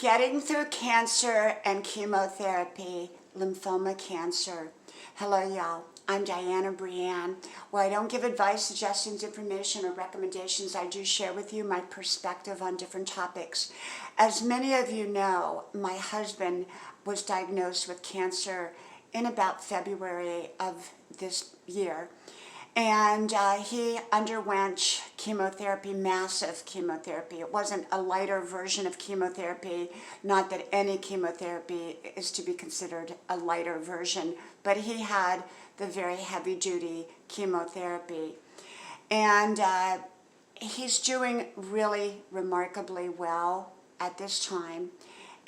Getting through cancer and chemotherapy, lymphoma cancer. Hello, y'all. I'm Diana Brianne, where I don't give advice, suggestions, information, or recommendations. I do share with you my perspective on different topics. As many of you know, my husband was diagnosed with cancer in about February of this year. And he underwent chemotherapy, massive chemotherapy. It wasn't a lighter version of chemotherapy, not that any chemotherapy is to be considered a lighter version, but he had the very heavy-duty chemotherapy. And he's doing really remarkably well at this time.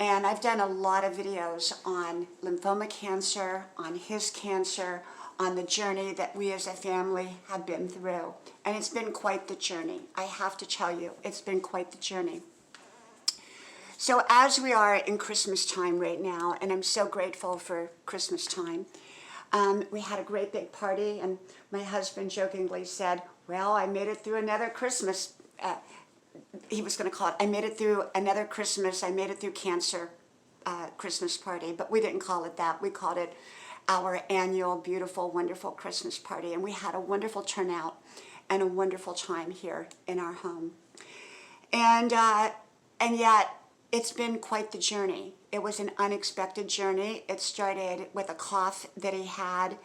And I've done a lot of videos on lymphoma cancer, on his cancer, on the journey that we as a family have been through. And it's been quite the journey. I have to tell you, it's been quite the journey. So as we are in Christmas time right now, and I'm so grateful for Christmas time, we had a great big party, and my husband jokingly said, well, I made it through another Christmas. He was going to call it, I made it through another Christmas, I made it through cancer Christmas party, but we didn't call it that. We called it our annual beautiful, wonderful Christmas party, and we had a wonderful turnout and a wonderful time here in our home. And yet, it's been quite the journey. It was an unexpected journey. It started with a cough that he had,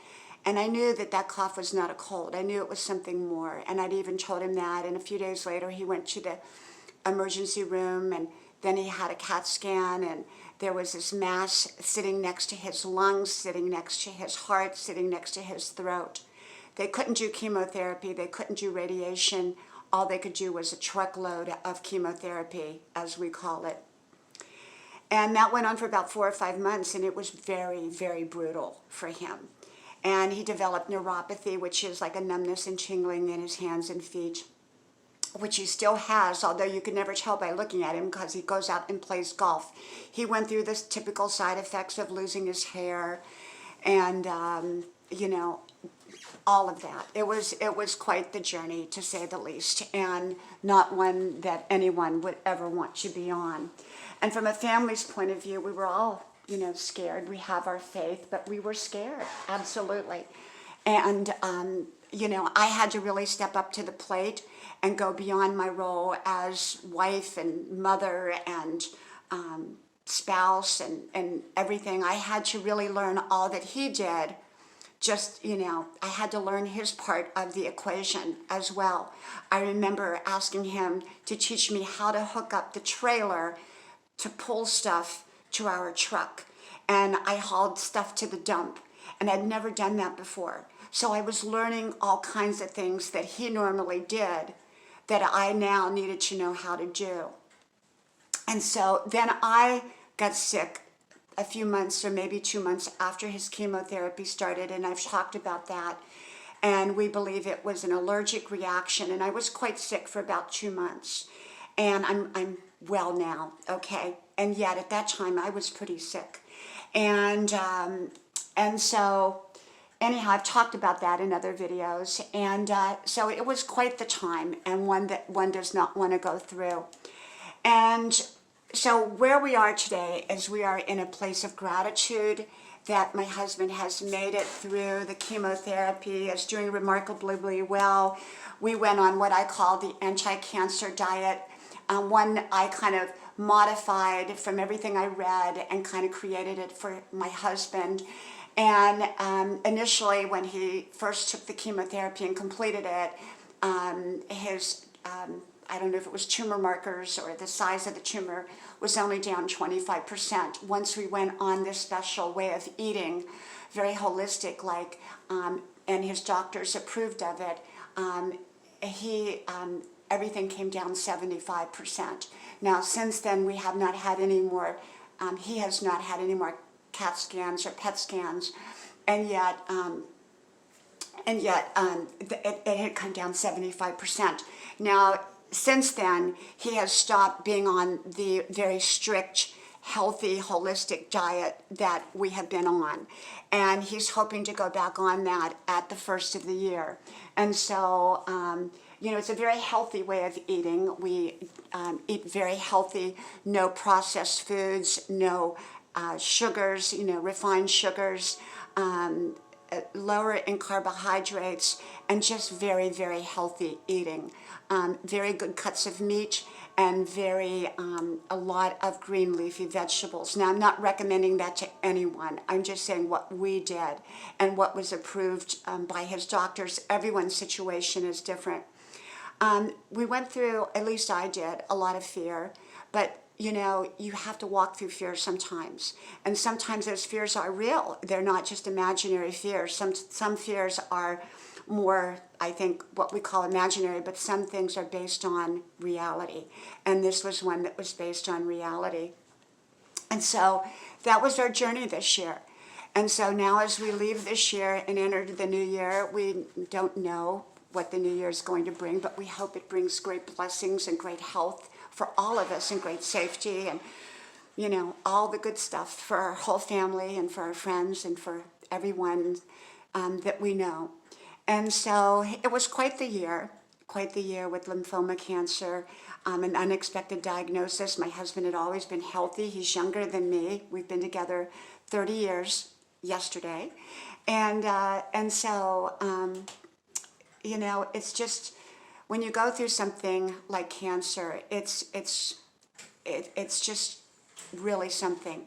and I knew that that cough was not a cold. I knew it was something more, and I'd even told him that, and a few days later, he went to the emergency room, and then he had a CAT scan, and there was this mass sitting next to his lungs, sitting next to his heart, sitting next to his throat. They couldn't do chemotherapy. They couldn't do radiation. All they could do was a truckload of chemotherapy, as we call it. And that went on for about 4 or 5 months, and it was very, very brutal for him. And he developed neuropathy, which is like a numbness and tingling in his hands and feet, which he still has, although you can never tell by looking at him because he goes out and plays golf. He went through the typical side effects of losing his hair and, you know, all of that. It was quite the journey, to say the least, and not one that anyone would ever want to be on. And from a family's point of view, we were all, you know, scared. We have our faith, but we were scared, absolutely. And, you know, I had to really step up to the plate and go beyond my role as wife and mother and spouse and everything. I had to really learn all that he did. Just, you know, I had to learn his part of the equation as well. I remember asking him to teach me how to hook up the trailer to pull stuff to our truck. And I hauled stuff to the dump. And I'd never done that before. So I was learning all kinds of things that he normally did that I now needed to know how to do. And so then I got sick a few months or maybe 2 months after his chemotherapy started, and I've talked about that. And we believe it was an allergic reaction, and I was quite sick for about 2 months. And I'm well now, okay? And yet at that time I was pretty sick. And so anyhow, I've talked about that in other videos, and so it was quite the time, and one that one does not want to go through. And so where we are today is we are in a place of gratitude that my husband has made it through the chemotherapy, is doing remarkably well. We went on what I call the anti-cancer diet, one I kind of modified from everything I read and kind of created it for my husband. And initially, when he first took the chemotherapy and completed it, his, I don't know if it was tumor markers or the size of the tumor, was only down 25%. Once we went on this special way of eating, very holistic, like, and his doctors approved of it, everything came down 75%. Now, since then, we have not had any more, he has not had any more CAT scans or PET scans, and yet it had come down 75%. Now, since then, he has stopped being on the very strict, healthy, holistic diet that we have been on, and he's hoping to go back on that at the first of the year. And so you know, it's a very healthy way of eating. We eat very healthy, no processed foods, no sugars, you know, refined sugars, lower in carbohydrates, and just very, very healthy eating. Very good cuts of meat and a lot of green leafy vegetables. Now, I'm not recommending that to anyone. I'm just saying what we did and what was approved by his doctors. Everyone's situation is different. We went through, at least I did, a lot of fear, but you know, you have to walk through fear sometimes. And sometimes those fears are real. They're not just imaginary fears. Some fears are more, I think, what we call imaginary, but some things are based on reality. And this was one that was based on reality. And so that was our journey this year. And so now as we leave this year and enter the new year, we don't know what the new year is going to bring, but we hope it brings great blessings and great health for all of us and great safety and, you know, all the good stuff for our whole family and for our friends and for everyone that we know. And so it was quite the year with lymphoma cancer, an unexpected diagnosis. My husband had always been healthy. He's younger than me. We've been together 30 years yesterday. And so, you know, it's just, when you go through something like cancer, it's just really something.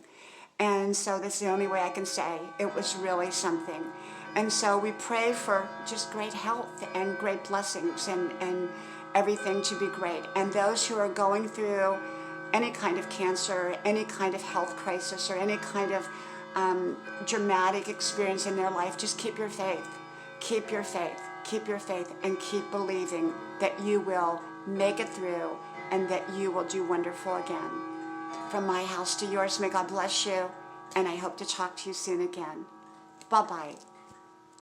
And so that's the only way I can say it was really something. And so we pray for just great health and great blessings and everything to be great. And those who are going through any kind of cancer, any kind of health crisis, or any kind of dramatic experience in their life, just keep your faith. Keep your faith. Keep your faith and keep believing that you will make it through and that you will do wonderful again. From my house to yours, may God bless you, and I hope to talk to you soon again. Bye-bye.